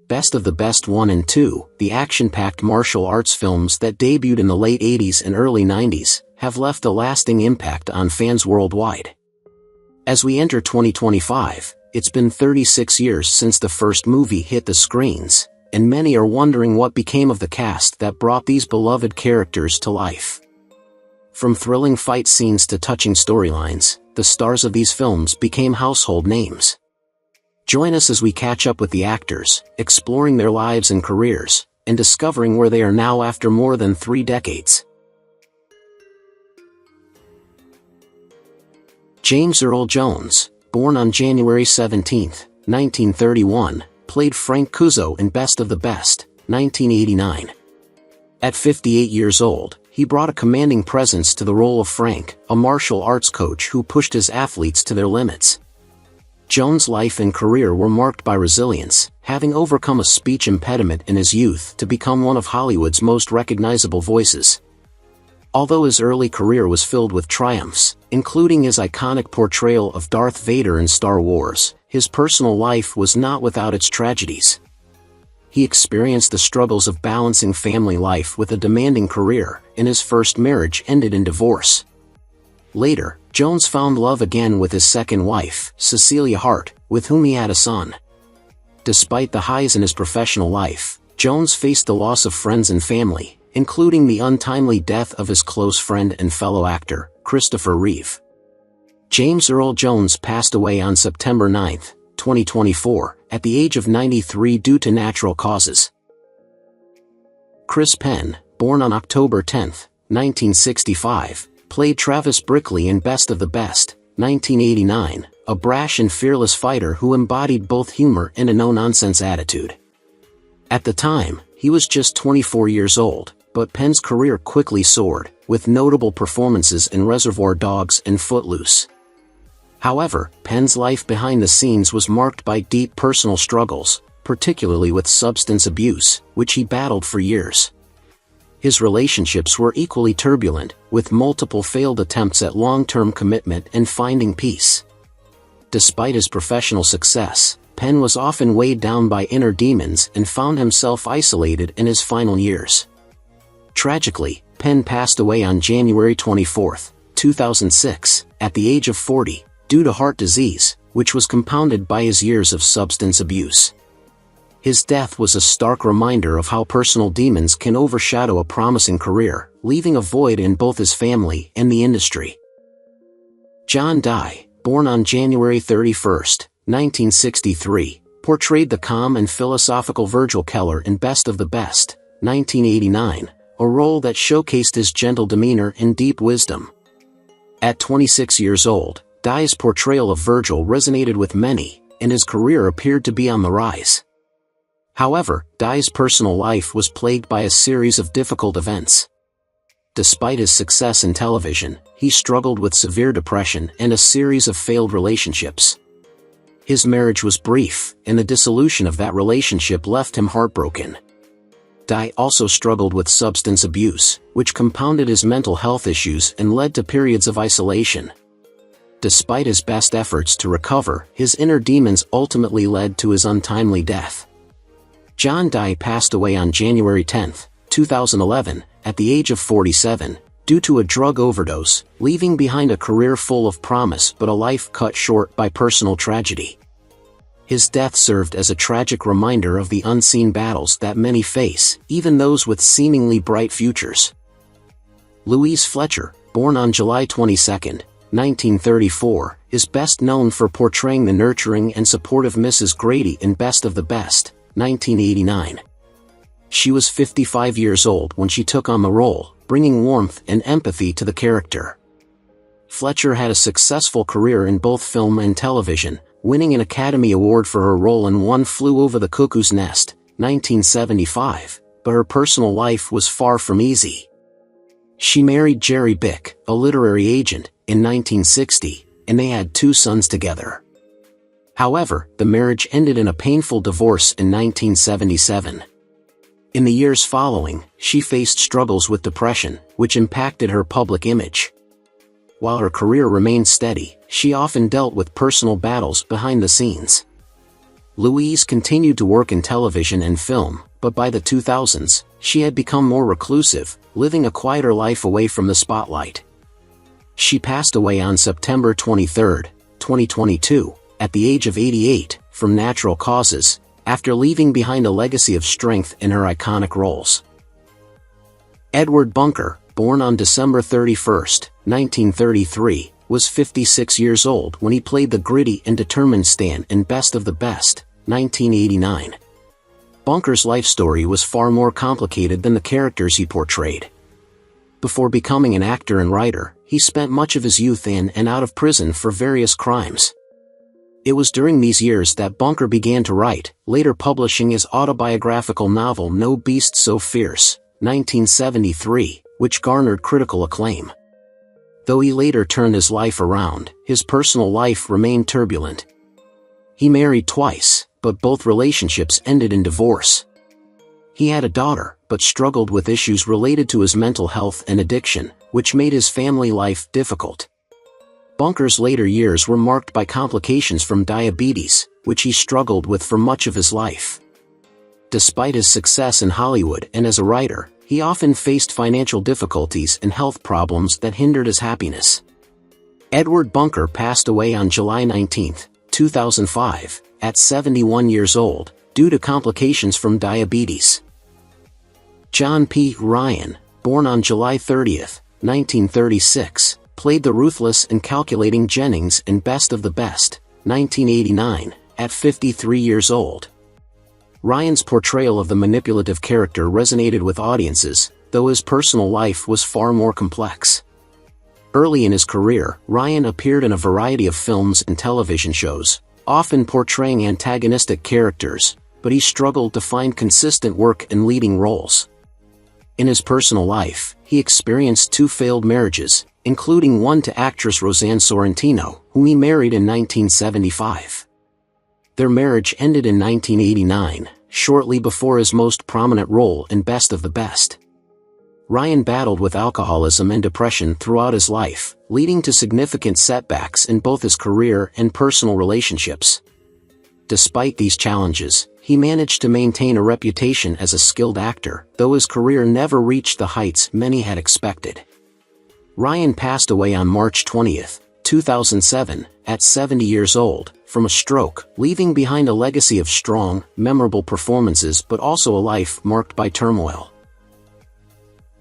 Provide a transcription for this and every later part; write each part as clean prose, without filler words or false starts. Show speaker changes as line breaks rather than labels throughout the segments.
Best of the Best 1 and 2, the action-packed martial arts films that debuted in the late 80s and early 90s, have left a lasting impact on fans worldwide. As we enter 2025, it's been 36 years since the first movie hit the screens, and many are wondering what became of the cast that brought these beloved characters to life. From thrilling fight scenes to touching storylines, the stars of these films became household names. Join us as we catch up with the actors, exploring their lives and careers, and discovering where they are now after more than 3 decades. James Earl Jones, born on January 17, 1931, played Frank Cuso in Best of the Best, 1989. At 58 years old, he brought a commanding presence to the role of Frank, a martial arts coach who pushed his athletes to their limits. Jones' life and career were marked by resilience, having overcome a speech impediment in his youth to become one of Hollywood's most recognizable voices. Although his early career was filled with triumphs, including his iconic portrayal of Darth Vader in Star Wars, his personal life was not without its tragedies. He experienced the struggles of balancing family life with a demanding career, and his first marriage ended in divorce. Later, Jones found love again with his second wife, Cecilia Hart, with whom he had a son. Despite the highs in his professional life, Jones faced the loss of friends and family, including the untimely death of his close friend and fellow actor, Christopher Reeve. James Earl Jones passed away on September 9, 2024, at the age of 93 due to natural causes. Chris Penn, born on October 10, 1965, played Travis Brickley in Best of the Best, 1989, a brash and fearless fighter who embodied both humor and a no-nonsense attitude. At the time, he was just 24 years old, but Penn's career quickly soared, with notable performances in Reservoir Dogs and Footloose. However, Penn's life behind the scenes was marked by deep personal struggles, particularly with substance abuse, which he battled for years. His relationships were equally turbulent, with multiple failed attempts at long-term commitment and finding peace. Despite his professional success, Penn was often weighed down by inner demons and found himself isolated in his final years. Tragically, Penn passed away on January 24, 2006, at the age of 40, due to heart disease, which was compounded by his years of substance abuse. His death was a stark reminder of how personal demons can overshadow a promising career, leaving a void in both his family and the industry. John Dye, born on January 31, 1963, portrayed the calm and philosophical Virgil Keller in Best of the Best, 1989, a role that showcased his gentle demeanor and deep wisdom. At 26 years old, Dye's portrayal of Virgil resonated with many, and his career appeared to be on the rise. However, Dye's personal life was plagued by a series of difficult events. Despite his success in television, he struggled with severe depression and a series of failed relationships. His marriage was brief, and the dissolution of that relationship left him heartbroken. Dye also struggled with substance abuse, which compounded his mental health issues and led to periods of isolation. Despite his best efforts to recover, his inner demons ultimately led to his untimely death. John Dye passed away on January 10, 2011, at the age of 47, due to a drug overdose, leaving behind a career full of promise but a life cut short by personal tragedy. His death served as a tragic reminder of the unseen battles that many face, even those with seemingly bright futures. Louise Fletcher, born on July 22, 1934, is best known for portraying the nurturing and supportive Mrs. Grady in Best of the Best, 1989. She was 55 years old when she took on the role, bringing warmth and empathy to the character. Fletcher had a successful career in both film and television, winning an Academy Award for her role in One Flew Over the Cuckoo's Nest, 1975, but her personal life was far from easy. She married Jerry Bick, a literary agent, in 1960, and they had 2 sons together. However, the marriage ended in a painful divorce in 1977. In the years following, she faced struggles with depression, which impacted her public image. While her career remained steady, she often dealt with personal battles behind the scenes. Louise continued to work in television and film, but by the 2000s, she had become more reclusive, living a quieter life away from the spotlight. She passed away on September 23, 2022, at the age of 88, from natural causes, after leaving behind a legacy of strength in her iconic roles. Edward Bunker, born on December 31, 1933, was 56 years old when he played the gritty and determined Stan in Best of the Best, 1989. Bunker's life story was far more complicated than the characters he portrayed. Before becoming an actor and writer, he spent much of his youth in and out of prison for various crimes. It was during these years that Bunker began to write, later publishing his autobiographical novel No Beast So Fierce, 1973, which garnered critical acclaim. Though he later turned his life around, his personal life remained turbulent. He married twice, but both relationships ended in divorce. He had a daughter, but struggled with issues related to his mental health and addiction, which made his family life difficult. Bunker's later years were marked by complications from diabetes, which he struggled with for much of his life. Despite his success in Hollywood and as a writer, he often faced financial difficulties and health problems that hindered his happiness. Edward Bunker passed away on July 19, 2005, at 71 years old, due to complications from diabetes. John P. Ryan, born on July 30, 1936, played the ruthless and calculating Jennings in Best of the Best, 1989, at 53 years old. Ryan's portrayal of the manipulative character resonated with audiences, though his personal life was far more complex. Early in his career, Ryan appeared in a variety of films and television shows, often portraying antagonistic characters, but he struggled to find consistent work in leading roles. In his personal life, he experienced 2 failed marriages, including one to actress Roseanne Sorrentino, whom he married in 1975. Their marriage ended in 1989, shortly before his most prominent role in Best of the Best. Ryan battled with alcoholism and depression throughout his life, leading to significant setbacks in both his career and personal relationships. Despite these challenges, he managed to maintain a reputation as a skilled actor, though his career never reached the heights many had expected. Ryan passed away on March 20, 2007, at 70 years old, from a stroke, leaving behind a legacy of strong, memorable performances but also a life marked by turmoil.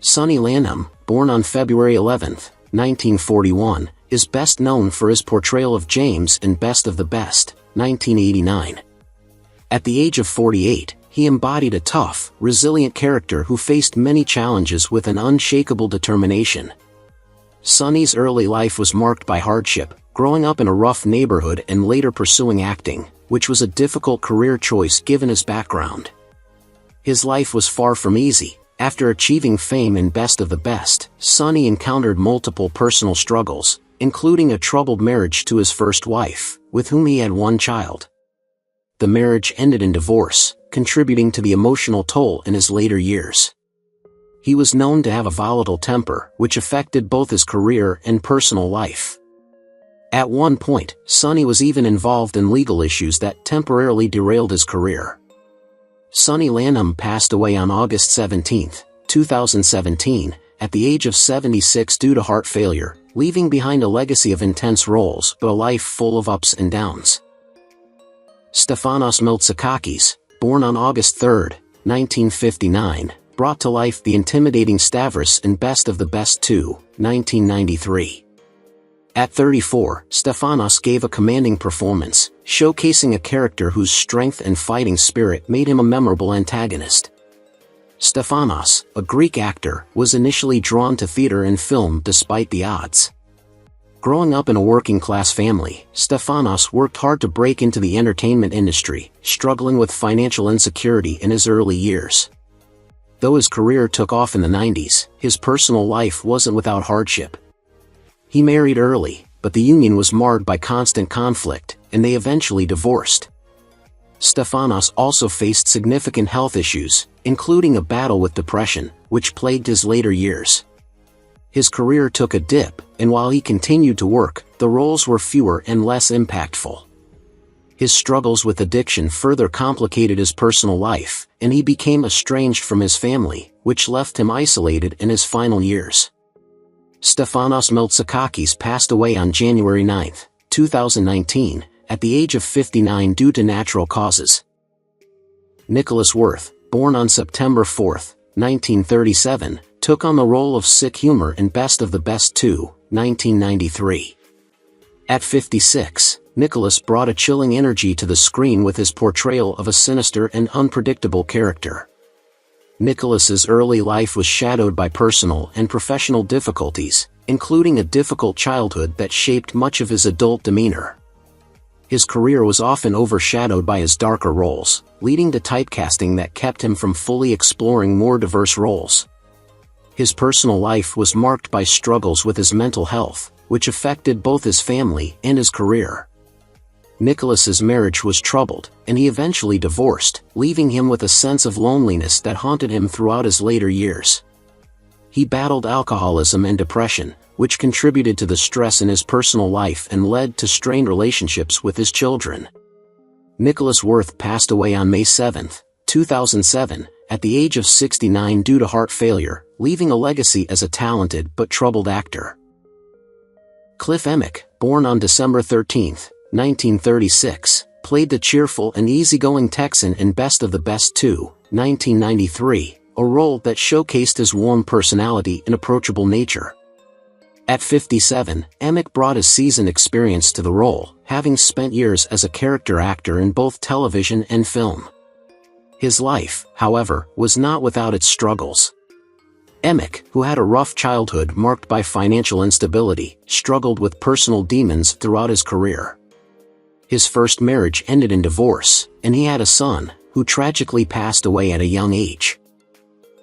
Sonny Landham, born on February 11, 1941, is best known for his portrayal of James in Best of the Best, 1989. At the age of 48, he embodied a tough, resilient character who faced many challenges with an unshakable determination. Sonny's early life was marked by hardship, growing up in a rough neighborhood and later pursuing acting, which was a difficult career choice given his background. His life was far from easy. After achieving fame in Best of the Best, Sonny encountered multiple personal struggles, including a troubled marriage to his first wife, with whom he had one child. The marriage ended in divorce, contributing to the emotional toll in his later years. He was known to have a volatile temper, which affected both his career and personal life. At one point, Sonny was even involved in legal issues that temporarily derailed his career. Sonny Landham passed away on August 17, 2017, at the age of 76 due to heart failure, leaving behind a legacy of intense roles but a life full of ups and downs. Stefanos Miltsakakis, born on August 3, 1959, brought to life the intimidating Stavros in Best of the Best 2, 1993. At 34, Stefanos gave a commanding performance, showcasing a character whose strength and fighting spirit made him a memorable antagonist. Stefanos, a Greek actor, was initially drawn to theater and film despite the odds. Growing up in a working-class family, Stefanos worked hard to break into the entertainment industry, struggling with financial insecurity in his early years. Though his career took off in the 90s, his personal life wasn't without hardship. He married early, but the union was marred by constant conflict, and they eventually divorced. Stefanos also faced significant health issues, including a battle with depression, which plagued his later years. His career took a dip, and while he continued to work, the roles were fewer and less impactful. His struggles with addiction further complicated his personal life, and he became estranged from his family, which left him isolated in his final years. Stefanos Miltsakakis passed away on January 9, 2019, at the age of 59 due to natural causes. Nicholas Worth, born on September 4, 1937, took on the role of Sick Humor in Best of the Best 2, 1993. At 56, Nicholas brought a chilling energy to the screen with his portrayal of a sinister and unpredictable character. Nicholas's early life was shadowed by personal and professional difficulties, including a difficult childhood that shaped much of his adult demeanor. His career was often overshadowed by his darker roles, leading to typecasting that kept him from fully exploring more diverse roles. His personal life was marked by struggles with his mental health, which affected both his family and his career. Nicholas's marriage was troubled, and he eventually divorced, leaving him with a sense of loneliness that haunted him throughout his later years. He battled alcoholism and depression, which contributed to the stress in his personal life and led to strained relationships with his children. Nicholas Worth passed away on May 7, 2007, at the age of 69 due to heart failure, leaving a legacy as a talented but troubled actor. Cliff Emmich, born on December 13, 1936, played the cheerful and easygoing Texan in Best of the Best 2, 1993, a role that showcased his warm personality and approachable nature. At 57, Emmich brought his seasoned experience to the role, having spent years as a character actor in both television and film. His life, however, was not without its struggles. Emmich, who had a rough childhood marked by financial instability, struggled with personal demons throughout his career. His first marriage ended in divorce, and he had a son, who tragically passed away at a young age.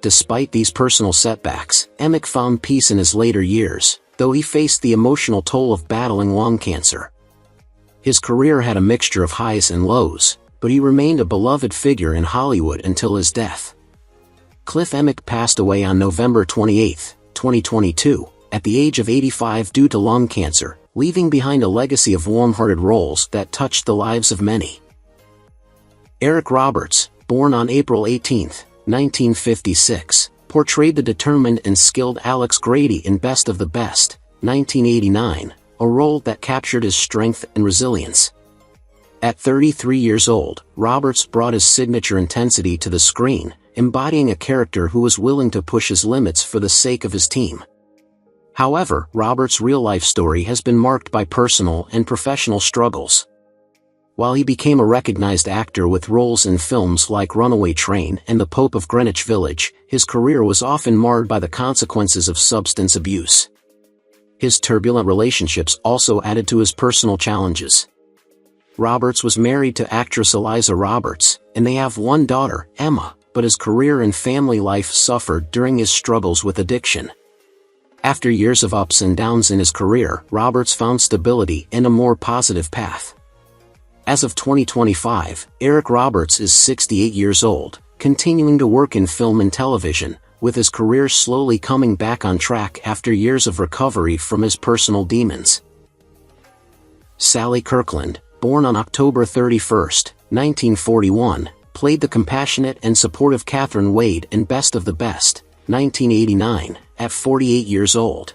Despite these personal setbacks, Emmich found peace in his later years, though he faced the emotional toll of battling lung cancer. His career had a mixture of highs and lows, but he remained a beloved figure in Hollywood until his death. Cliff Emmich passed away on November 28, 2022, at the age of 85 due to lung cancer, leaving behind a legacy of warm-hearted roles that touched the lives of many. Eric Roberts, born on April 18, 1956, portrayed the determined and skilled Alex Grady in Best of the Best, 1989, a role that captured his strength and resilience. At 33 years old, Roberts brought his signature intensity to the screen, embodying a character who was willing to push his limits for the sake of his team. However, Roberts' real-life story has been marked by personal and professional struggles. While he became a recognized actor with roles in films like Runaway Train and The Pope of Greenwich Village, his career was often marred by the consequences of substance abuse. His turbulent relationships also added to his personal challenges. Roberts was married to actress Eliza Roberts, and they have one daughter, Emma, but his career and family life suffered during his struggles with addiction. After years of ups and downs in his career, Roberts found stability and a more positive path. As of 2025, Eric Roberts is 68 years old, continuing to work in film and television, with his career slowly coming back on track after years of recovery from his personal demons. Sally Kirkland, born on October 31, 1941, played the compassionate and supportive Catherine Wade in Best of the Best, 1989, at 48 years old.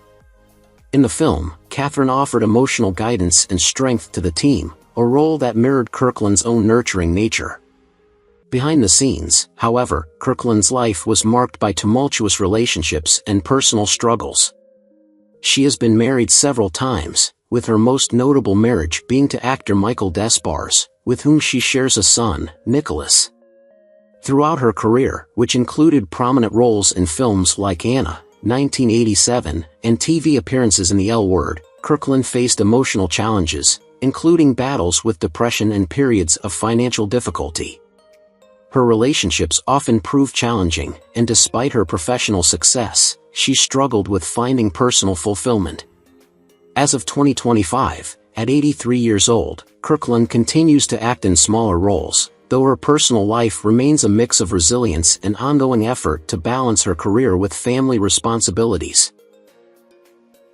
In the film, Catherine offered emotional guidance and strength to the team, a role that mirrored Kirkland's own nurturing nature. Behind the scenes, however, Kirkland's life was marked by tumultuous relationships and personal struggles. She has been married several times, with her most notable marriage being to actor Michael Despars, with whom she shares a son, Nicholas. Throughout her career, which included prominent roles in films like Anna, 1987, and TV appearances in The L Word, Kirkland faced emotional challenges, including battles with depression and periods of financial difficulty. Her relationships often proved challenging, and despite her professional success, she struggled with finding personal fulfillment. As of 2025, at 83 years old, Kirkland continues to act in smaller roles, though her personal life remains a mix of resilience and ongoing effort to balance her career with family responsibilities.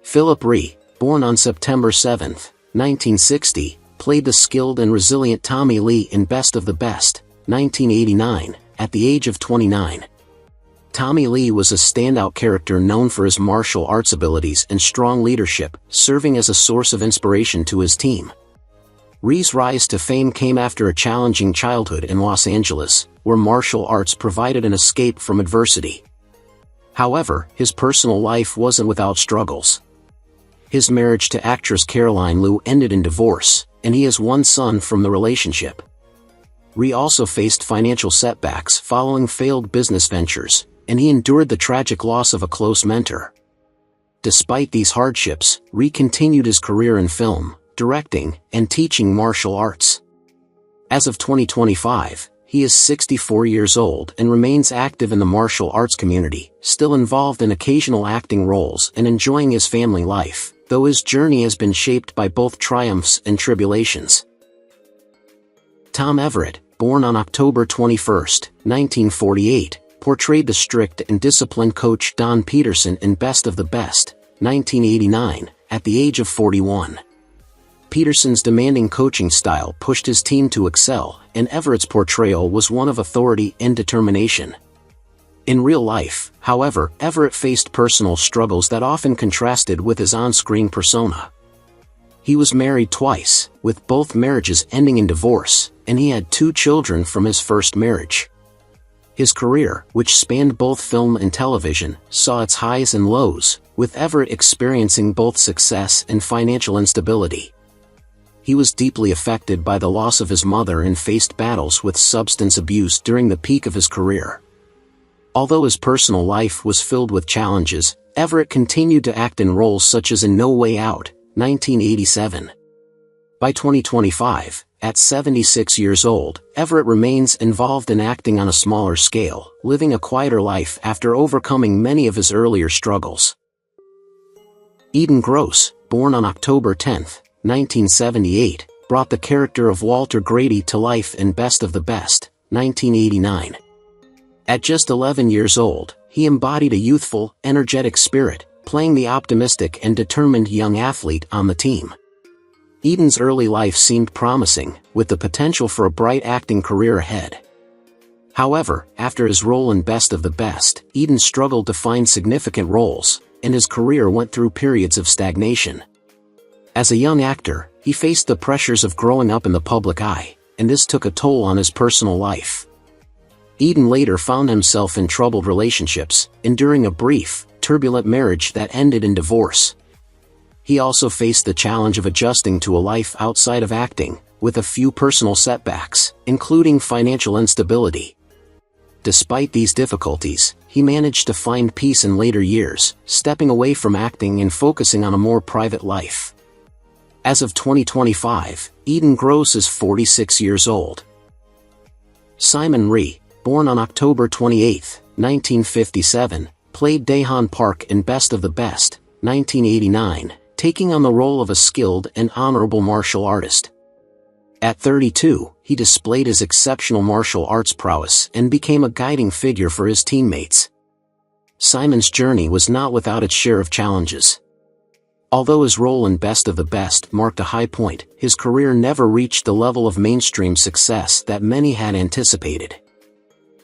Phillip Rhee, born on September 7, 1960, played the skilled and resilient Tommy Lee in Best of the Best, 1989, at the age of 29. Tommy Lee was a standout character known for his martial arts abilities and strong leadership, serving as a source of inspiration to his team. Rhee's rise to fame came after a challenging childhood in Los Angeles, where martial arts provided an escape from adversity. However, his personal life wasn't without struggles. His marriage to actress Caroline Liu ended in divorce, and he has one son from the relationship. Rhee also faced financial setbacks following failed business ventures, and he endured the tragic loss of a close mentor. Despite these hardships, Rhee continued his career in film, directing, and teaching martial arts. As of 2025, he is 64 years old and remains active in the martial arts community, still involved in occasional acting roles and enjoying his family life, though his journey has been shaped by both triumphs and tribulations. Tom Everett, born on October 21, 1948, portrayed the strict and disciplined coach Don Peterson in Best of the Best, 1989, at the age of 41. Peterson's demanding coaching style pushed his team to excel, and Everett's portrayal was one of authority and determination. In real life, however, Everett faced personal struggles that often contrasted with his on-screen persona. He was married twice, with both marriages ending in divorce, and he had 2 children from his first marriage. His career, which spanned both film and television, saw its highs and lows, with Everett experiencing both success and financial instability. He was deeply affected by the loss of his mother and faced battles with substance abuse during the peak of his career. Although his personal life was filled with challenges, Everett continued to act in roles such as in No Way Out, 1987. By 2025, at 76 years old, Everett remains involved in acting on a smaller scale, living a quieter life after overcoming many of his earlier struggles. Edan Gross, born on October 10, 1978, brought the character of Walter Grady to life in Best of the Best, 1989. At just 11 years old, he embodied a youthful, energetic spirit, playing the optimistic and determined young athlete on the team. Edan's early life seemed promising, with the potential for a bright acting career ahead. However, after his role in Best of the Best, Edan struggled to find significant roles, and his career went through periods of stagnation. As a young actor, he faced the pressures of growing up in the public eye, and this took a toll on his personal life. Edan later found himself in troubled relationships, enduring a brief, turbulent marriage that ended in divorce. He also faced the challenge of adjusting to a life outside of acting, with a few personal setbacks, including financial instability. Despite these difficulties, he managed to find peace in later years, stepping away from acting and focusing on a more private life. As of 2025, Edan Gross is 46 years old. Simon Rhee, born on October 28, 1957, played Daehan Park in Best of the Best, 1989, taking on the role of a skilled and honorable martial artist. At 32, he displayed his exceptional martial arts prowess and became a guiding figure for his teammates. Simon's journey was not without its share of challenges. Although his role in Best of the Best marked a high point, his career never reached the level of mainstream success that many had anticipated.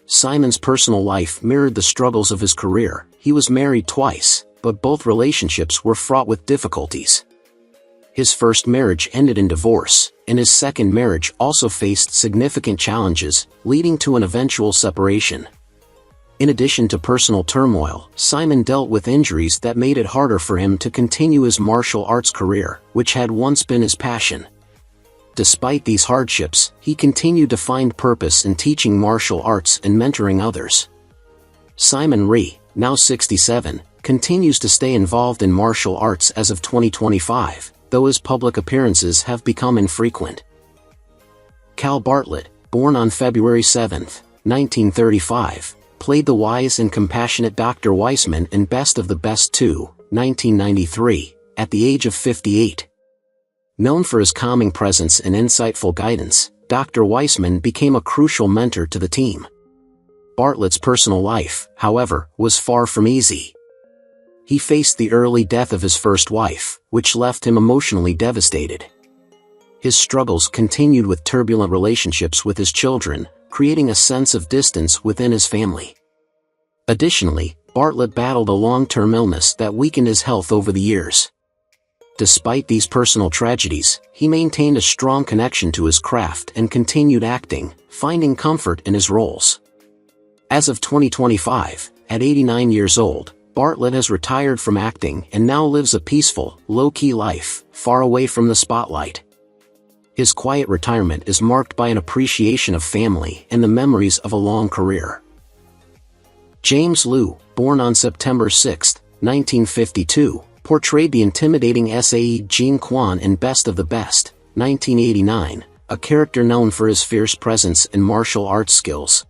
Simon's personal life mirrored the struggles of his career. He was married twice, but both relationships were fraught with difficulties. His first marriage ended in divorce, and his second marriage also faced significant challenges, leading to an eventual separation. In addition to personal turmoil, Simon dealt with injuries that made it harder for him to continue his martial arts career, which had once been his passion. Despite these hardships, he continued to find purpose in teaching martial arts and mentoring others. Simon Rhee, now 67, continues to stay involved in martial arts as of 2025, though his public appearances have become infrequent. Cal Bartlett, born on February 7, 1935, played the wise and compassionate Dr. Weissman in Best of the Best 2, 1993, at the age of 58. Known for his calming presence and insightful guidance, Dr. Weissman became a crucial mentor to the team. Bartlett's personal life, however, was far from easy. He faced the early death of his first wife, which left him emotionally devastated. His struggles continued with turbulent relationships with his children, creating a sense of distance within his family. Additionally, Bartlett battled a long-term illness that weakened his health over the years. Despite these personal tragedies, he maintained a strong connection to his craft and continued acting, finding comfort in his roles. As of 2025, at 89 years old, Bartlett has retired from acting and now lives a peaceful, low-key life, far away from the spotlight. His quiet retirement is marked by an appreciation of family and the memories of a long career. James Lew, born on September 6, 1952, portrayed the intimidating Sae Jean Kwan in Best of the Best, 1989, a character known for his fierce presence and martial arts skills.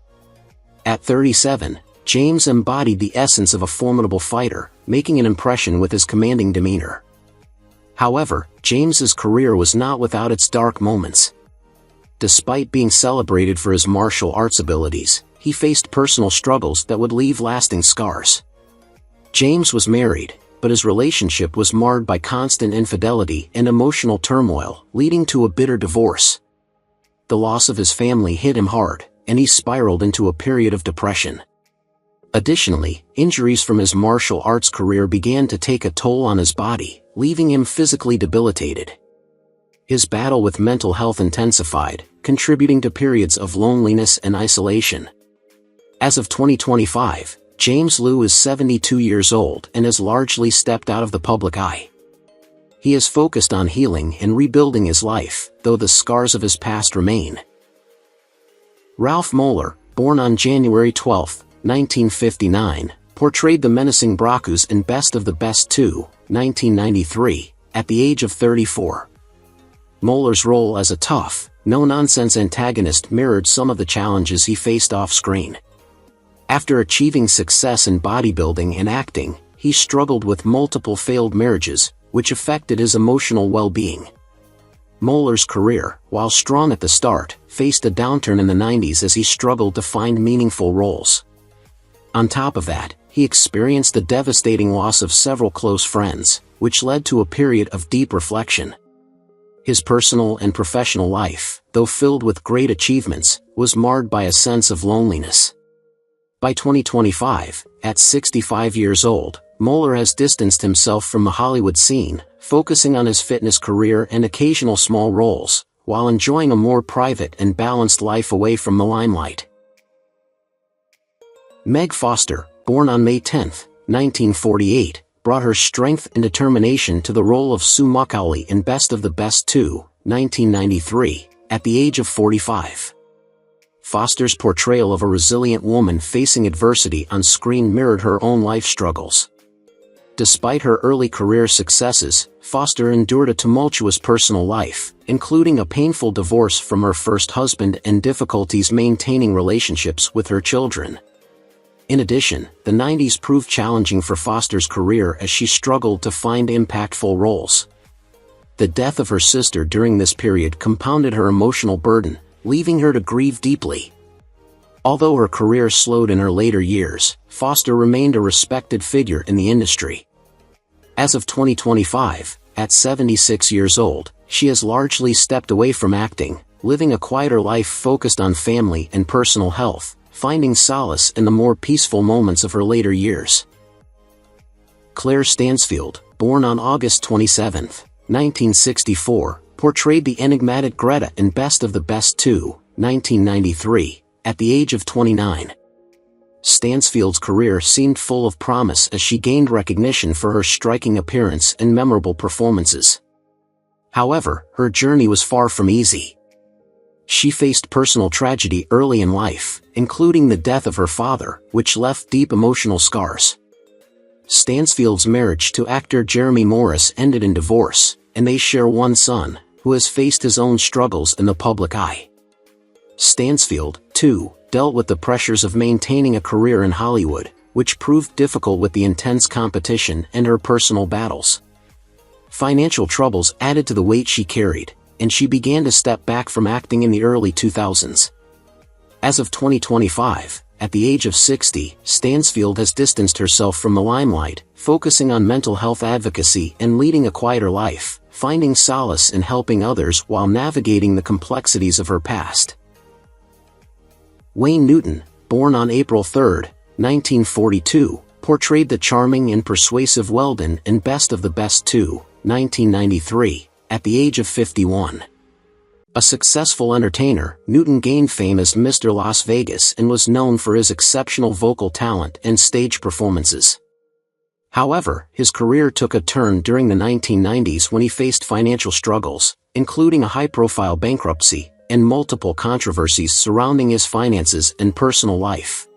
At 37, James embodied the essence of a formidable fighter, making an impression with his commanding demeanor. However, James's career was not without its dark moments. Despite being celebrated for his martial arts abilities, he faced personal struggles that would leave lasting scars. James was married, but his relationship was marred by constant infidelity and emotional turmoil, leading to a bitter divorce. The loss of his family hit him hard, and he spiraled into a period of depression. Additionally, injuries from his martial arts career began to take a toll on his body, leaving him physically debilitated. His battle with mental health intensified, contributing to periods of loneliness and isolation. As of 2025, James Lew is 72 years old and has largely stepped out of the public eye. He is focused on healing and rebuilding his life, though the scars of his past remain. Ralph Moeller, born on January 12, 1959, portrayed the menacing Bracus in Best of the Best 2, 1993, at the age of 34. Moeller's role as a tough, no-nonsense antagonist mirrored some of the challenges he faced off-screen. After achieving success in bodybuilding and acting, he struggled with multiple failed marriages, which affected his emotional well-being. Moeller's career, while strong at the start, faced a downturn in the 90s as he struggled to find meaningful roles. On top of that, he experienced the devastating loss of several close friends, which led to a period of deep reflection. His personal and professional life, though filled with great achievements, was marred by a sense of loneliness. By 2025, at 65 years old, Moeller has distanced himself from the Hollywood scene, focusing on his fitness career and occasional small roles, while enjoying a more private and balanced life away from the limelight. Meg Foster, born on May 10, 1948, brought her strength and determination to the role of Sue Macaulay in Best of the Best 2, 1993, at the age of 45. Foster's portrayal of a resilient woman facing adversity on screen mirrored her own life struggles. Despite her early career successes, Foster endured a tumultuous personal life, including a painful divorce from her first husband and difficulties maintaining relationships with her children. In addition, the 90s proved challenging for Foster's career as she struggled to find impactful roles. The death of her sister during this period compounded her emotional burden, leaving her to grieve deeply. Although her career slowed in her later years, Foster remained a respected figure in the industry. As of 2025, at 76 years old, she has largely stepped away from acting, living a quieter life focused on family and personal health, finding solace in the more peaceful moments of her later years. Claire Stansfield, born on August 27, 1964, portrayed the enigmatic Greta in Best of the Best 2, 1993, at the age of 29. Stansfield's career seemed full of promise as she gained recognition for her striking appearance and memorable performances. However, her journey was far from easy. She faced personal tragedy early in life, including the death of her father, which left deep emotional scars. Stansfield's marriage to actor Jeremy Morris ended in divorce, and they share one son, who has faced his own struggles in the public eye. Stansfield, too, dealt with the pressures of maintaining a career in Hollywood, which proved difficult with the intense competition and her personal battles. Financial troubles added to the weight she carried, and she began to step back from acting in the early 2000s. As of 2025, at the age of 60, Stansfield has distanced herself from the limelight, focusing on mental health advocacy and leading a quieter life, finding solace in helping others while navigating the complexities of her past. Wayne Newton, born on April 3, 1942, portrayed the charming and persuasive Weldon in Best of the Best 2, 1993, at the age of 51. A successful entertainer, Newton gained fame as Mr. Las Vegas and was known for his exceptional vocal talent and stage performances. However, his career took a turn during the 1990s when he faced financial struggles, including a high-profile bankruptcy, and multiple controversies surrounding his finances and personal life.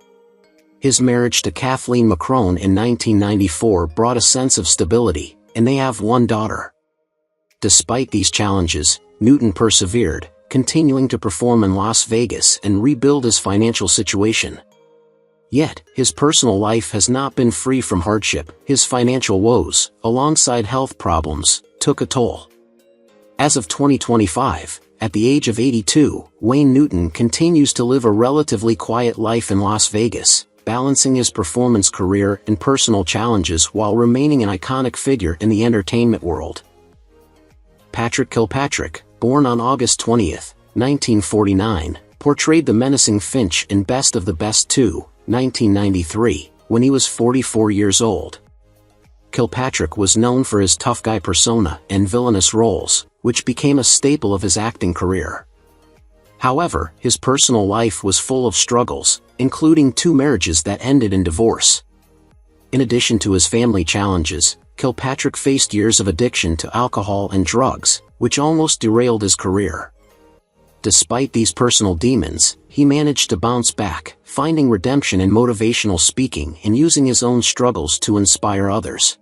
His marriage to Kathleen McCrone in 1994 brought a sense of stability, and they have one daughter. Despite these challenges, Newton persevered, continuing to perform in Las Vegas and rebuild his financial situation. Yet, his personal life has not been free from hardship. His financial woes, alongside health problems, took a toll. As of 2025, at the age of 82, Wayne Newton continues to live a relatively quiet life in Las Vegas, balancing his performance career and personal challenges while remaining an iconic figure in the entertainment world. Patrick Kilpatrick, born on August 20, 1949, portrayed the menacing Finch in Best of the Best 2, 1993, when he was 44 years old. Kilpatrick was known for his tough guy persona and villainous roles, which became a staple of his acting career. However, his personal life was full of struggles, including 2 marriages that ended in divorce. In addition to his family challenges, Kilpatrick faced years of addiction to alcohol and drugs, which almost derailed his career. Despite these personal demons, he managed to bounce back, finding redemption in motivational speaking and using his own struggles to inspire others.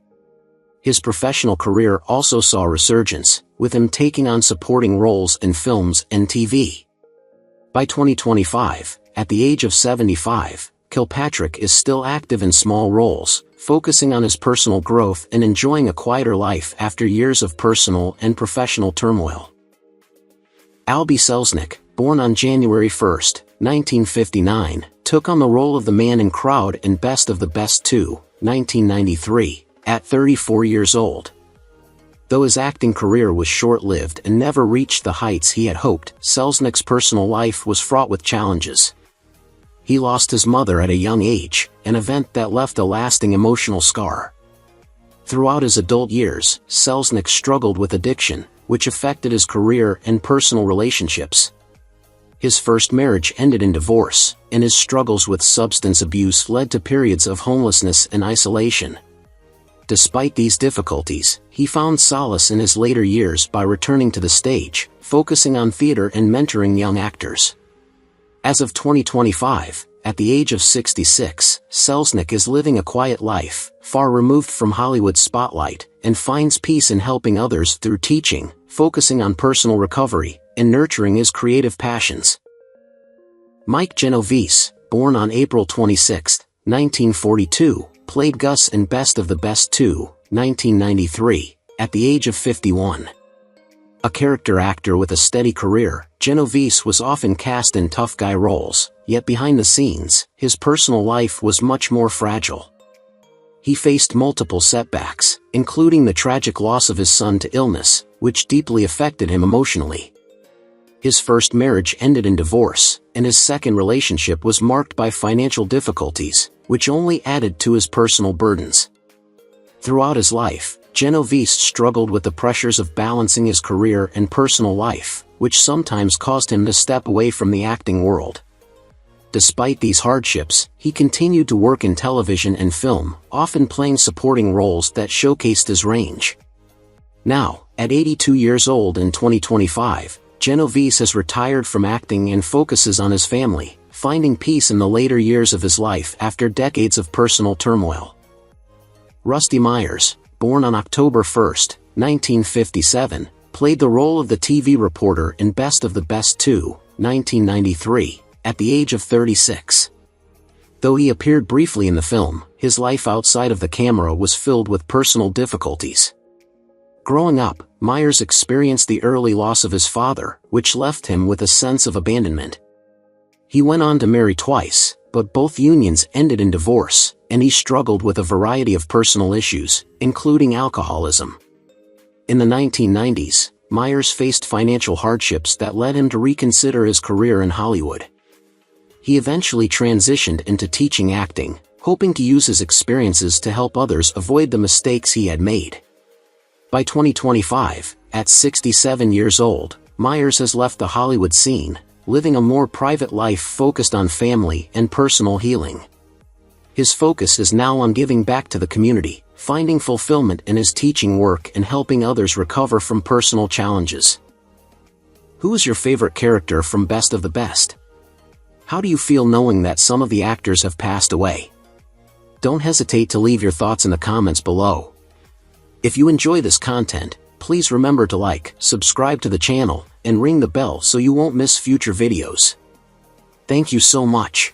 His professional career also saw a resurgence, with him taking on supporting roles in films and TV. By 2025, at the age of 75, Kilpatrick is still active in small roles, focusing on his personal growth and enjoying a quieter life after years of personal and professional turmoil. Albie Selznick, born on January 1, 1959, took on the role of the man in Crowd in Best of the Best 2, 1993, at 34 years old. Though his acting career was short-lived and never reached the heights he had hoped, Selznick's personal life was fraught with challenges. He lost his mother at a young age, an event that left a lasting emotional scar. Throughout his adult years, Selznick struggled with addiction, which affected his career and personal relationships. His first marriage ended in divorce, and his struggles with substance abuse led to periods of homelessness and isolation. Despite these difficulties, he found solace in his later years by returning to the stage, focusing on theater and mentoring young actors. As of 2025, at the age of 66, Selznick is living a quiet life, far removed from Hollywood's spotlight, and finds peace in helping others through teaching, focusing on personal recovery, and nurturing his creative passions. Mike Genovese, born on April 26, 1942, played Gus in Best of the Best 2, 1993, at the age of 51. A character actor with a steady career, Genovese was often cast in tough guy roles, yet behind the scenes, his personal life was much more fragile. He faced multiple setbacks, including the tragic loss of his son to illness, which deeply affected him emotionally. His first marriage ended in divorce, and his second relationship was marked by financial difficulties, which only added to his personal burdens. Throughout his life, Genovese struggled with the pressures of balancing his career and personal life, which sometimes caused him to step away from the acting world. Despite these hardships, he continued to work in television and film, often playing supporting roles that showcased his range. Now, at 82 years old in 2025, Genovese has retired from acting and focuses on his family, finding peace in the later years of his life after decades of personal turmoil. Rusty Meyers, born on October 1, 1957, played the role of the TV reporter in Best of the Best 2, 1993, at the age of 36. Though he appeared briefly in the film, his life outside of the camera was filled with personal difficulties. Growing up, Meyers experienced the early loss of his father, which left him with a sense of abandonment. He went on to marry twice, but both unions ended in divorce, and he struggled with a variety of personal issues, including alcoholism. In the 1990s, Meyers faced financial hardships that led him to reconsider his career in Hollywood. He eventually transitioned into teaching acting, hoping to use his experiences to help others avoid the mistakes he had made. By 2025, at 67 years old, Meyers has left the Hollywood scene, living a more private life focused on family and personal healing. His focus is now on giving back to the community, finding fulfillment in his teaching work and helping others recover from personal challenges. Who is your favorite character from Best of the Best? How do you feel knowing that some of the actors have passed away? Don't hesitate to leave your thoughts in the comments below. If you enjoy this content, please remember to like, subscribe to the channel, and ring the bell so you won't miss future videos. Thank you so much.